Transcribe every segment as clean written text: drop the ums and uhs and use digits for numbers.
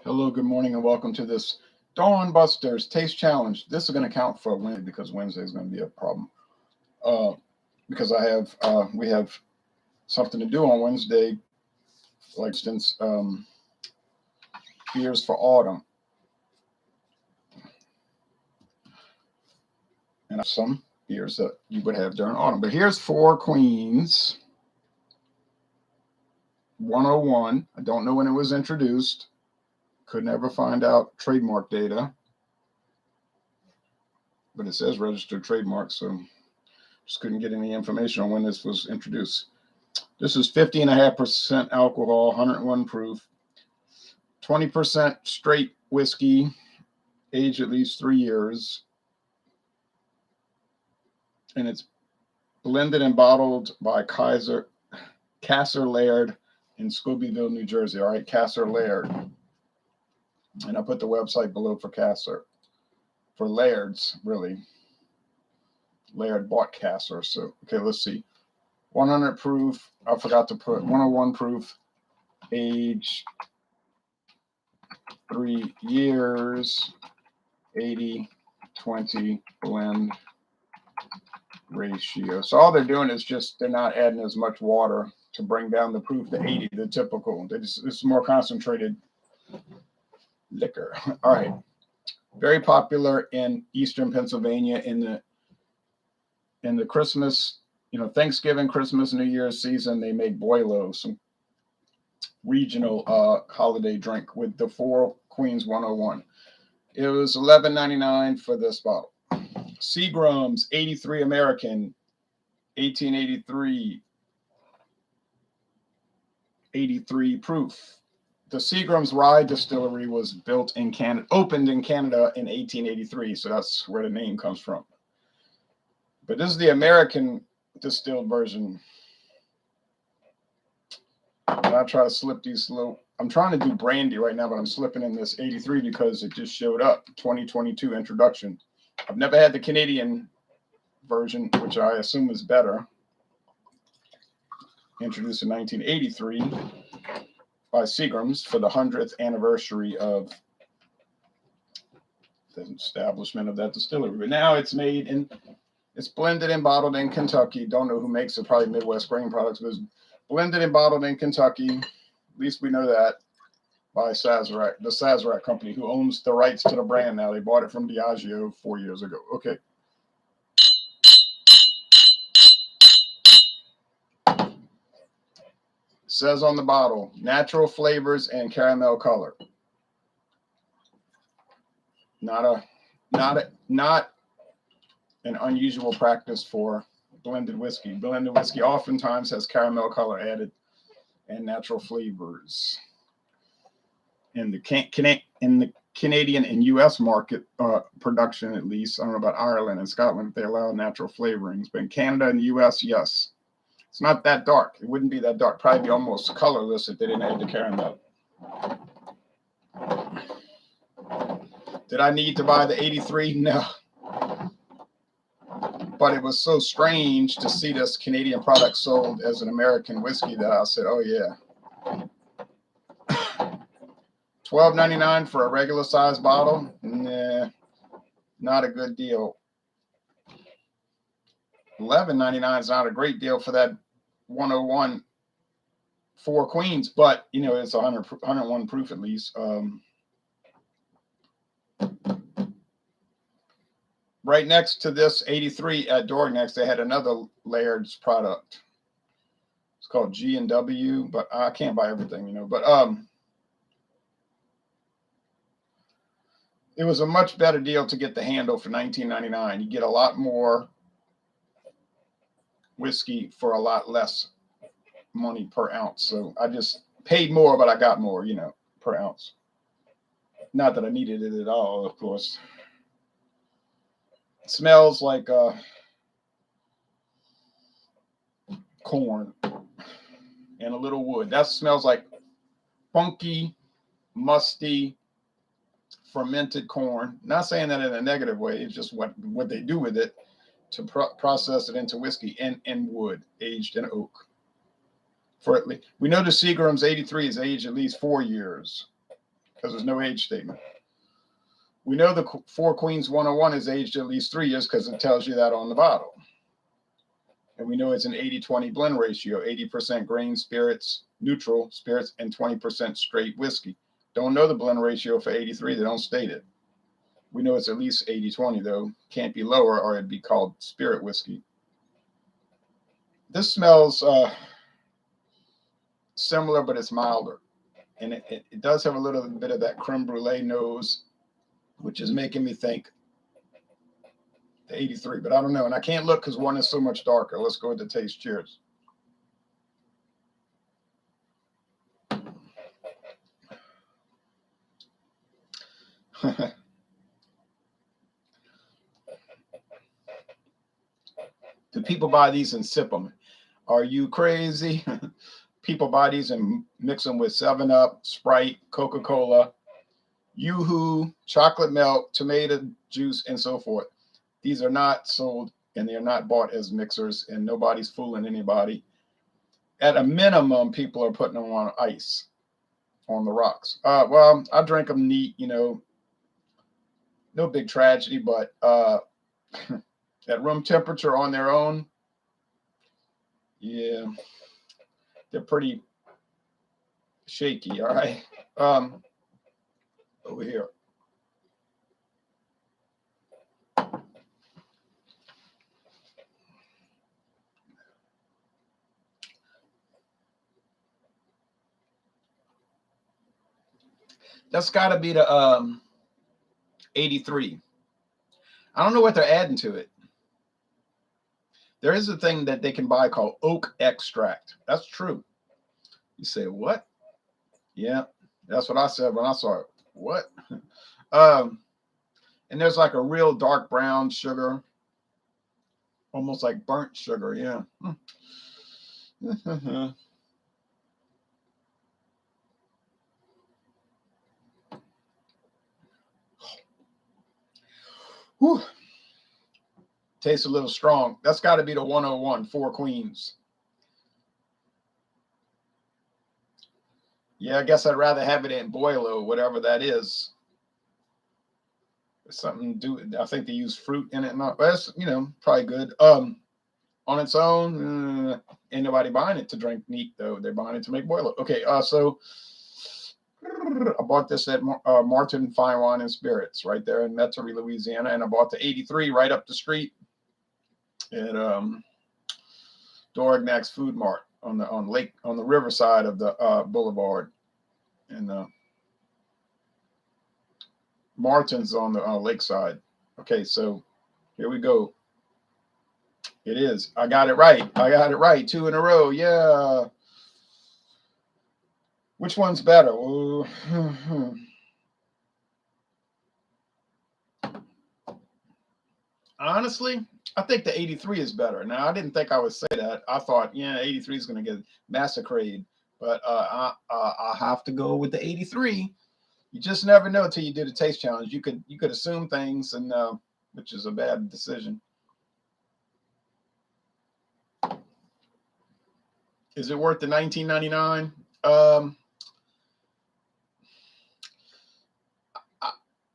Hello, good morning, and welcome to this Dawn Busters Taste Challenge. This is going to count for Wednesday because Wednesday is going to be a problem. Because we have something to do on Wednesday, like since beers for autumn, and some beers that you would have during autumn. But here's Four Queens 101. I don't know when it was introduced. Could never find out trademark data, but it says registered trademark, so just couldn't get any information on when this was introduced. This is 50.5% alcohol, 101 proof, 20% straight whiskey, aged at least 3 years, and it's blended and bottled by Kasser-Laird in Scobeyville, New Jersey. All right, Kasser-Laird. And I put the website below for Kasser. For Laird's, really. Laird bought Kasser. So, okay, let's see. 100 proof. I forgot to put 101 proof. Age 3 years. 80-20 blend ratio. So all they're doing is just they're not adding as much water to bring down the proof to 80, the typical. It's more concentrated liquor. All right. Very popular in Eastern Pennsylvania in the Christmas, Thanksgiving, Christmas, New Year's season. They make boilo, some regional holiday drink with the Four Queens 101. It was $11.99 for this bottle. Seagram's 83 American, 1883, 83 proof. The Seagram's Rye Distillery was opened in Canada in 1883, so that's where the name comes from. But this is the American distilled version. And I try to slip these little. I'm trying to do brandy right now, but I'm slipping in this 83 because it just showed up. 2022 introduction. I've never had the Canadian version, which I assume is better. Introduced in 1983 by Seagram's for the 100th anniversary of the establishment of that distillery. But now it's it's blended and bottled in Kentucky. Don't know who makes it, probably Midwest Grain Products, but it's blended and bottled in Kentucky. At least we know that by Sazerac, the Sazerac company, who owns the rights to the brand now. They bought it from Diageo 4 years ago. Okay. It says on the bottle, natural flavors and caramel color. Not an unusual practice for blended whiskey. Blended whiskey oftentimes has caramel color added and natural flavors. In the Canadian and U.S. market production, at least, I don't know about Ireland and Scotland, if they allow natural flavorings, but in Canada and the U.S., yes. It's not that dark. It wouldn't be that dark. Probably be almost colorless if they didn't add the caramel. Did I need to buy the 83? No. But it was so strange to see this Canadian product sold as an American whiskey that I said, oh, yeah. $12.99 for a regular size bottle? Nah, not a good deal. $11.99 is not a great deal for that 101 Four Queens, but it's 101 proof at least. Right next to this 83 at Dornex, they had another Laird's product. It's called G&W, but I can't buy everything, But it was a much better deal to get the handle for $19.99. You get a lot more whiskey for a lot less money per ounce. So I just paid more, but I got more, per ounce. Not that I needed it at all, of course. It smells like corn and a little wood. That smells like funky, musty, fermented corn. Not saying that in a negative way. It's just what they do with it to process it into whiskey and wood, aged in oak. We know the Seagram's 83 is aged at least 4 years. because there's no age statement. We know the Four Queens 101 is aged at least 3 years because it tells you that on the bottle. And we know it's an 80-20 blend ratio, 80% grain spirits, neutral spirits, and 20% straight whiskey. Don't know the blend ratio for 83. They don't state it. We know it's at least 80-20, though. Can't be lower or it'd be called spirit whiskey. This smells similar, but it's milder. And it does have a little bit of that creme brulee nose, which is making me think the 83, but I don't know. And I can't look because one is so much darker. Let's go with the taste. Cheers. Do people buy these and sip them? Are you crazy? People buy these and mix them with 7-Up, Sprite, Coca-Cola, Yoo-Hoo, chocolate milk, tomato juice, and so forth. These are not sold and they're not bought as mixers, and nobody's fooling anybody. At a minimum, people are putting them on ice on the rocks. Well, I drink them neat, you know, no big tragedy, but at room temperature on their own, yeah, they're pretty shaky. All right. Over here. That's got to be the 83. I don't know what they're adding to it. There is a thing that they can buy called oak extract. That's true. You say, what? Yeah, that's what I said when I saw it. What? And there's like a real dark brown sugar, almost like burnt sugar. Yeah. Whew. Tastes a little strong. That's got to be the 101, Four Queens. Yeah, I guess I'd rather have it in Boilo, whatever that is. Something to do. I think they use fruit in it. Not, but that's, you know, probably good. On its own, ain't nobody buying it to drink neat though. They're buying it to make Boilo. Okay, so I bought this at Martin Fine Wine and Spirits right there in Metairie, Louisiana, and I bought the 83 right up the street at Dorignac's Food Mart on the riverside of the boulevard, and Martin's on the lakeside. Okay, so here we go. It is. I got it right. I got it right. 2 in a row. Yeah. Which one's better? Honestly, I think the 83 is better. Now, I didn't think I would say that. I thought, yeah, 83 is going to get massacred. But I have to go with the 83. You just never know until you do the taste challenge. You could assume things, and which is a bad decision. Is it worth the $19.99?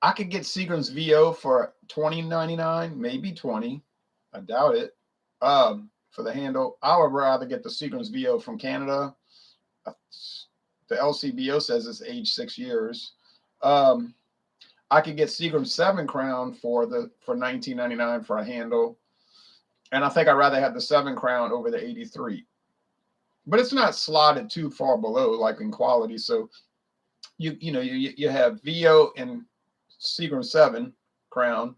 I could get Seagram's VO for $20.99, maybe $20. I doubt it. For the handle, I would rather get the Seagram's VO from Canada. The LCBO says it's aged 6 years. I could get Seagram's 7 Crown for $19.99 for a handle, and I think I'd rather have the 7 Crown over the 83. But it's not slotted too far below, like in quality. So you have VO and Seagram 7 Crown.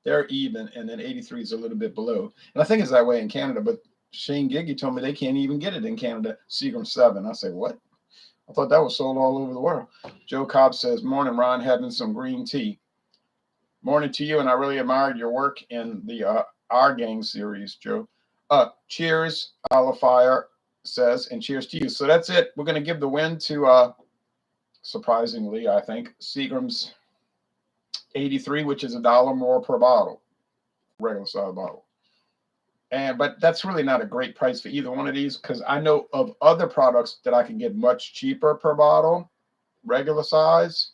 They're even, and then 83 is a little bit below. And I think it's that way in Canada, but Shane Giggy told me they can't even get it in Canada, Seagram 7. I say, what? I thought that was sold all over the world. Joe Cobb says, morning, Ron, having some green tea. Morning to you, and I really admired your work in the Our Gang series, Joe. Cheers, Fire says, and cheers to you. So that's it. We're going to give the win to, surprisingly, I think, Seagram's 83, which is $1 more per bottle, regular size bottle. But that's really not a great price for either one of these, because I know of other products that I can get much cheaper per bottle. regular size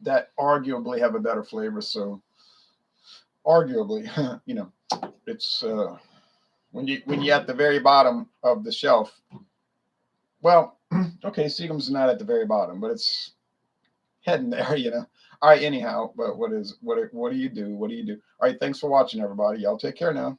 that arguably have a better flavor. So arguably, you know, it's when you're at the very bottom of the shelf. Well, okay, Seagram's not at the very bottom, but it's heading there, you know. All right, anyhow, but what do you do? What do you do? All right, thanks for watching, everybody. Y'all take care now.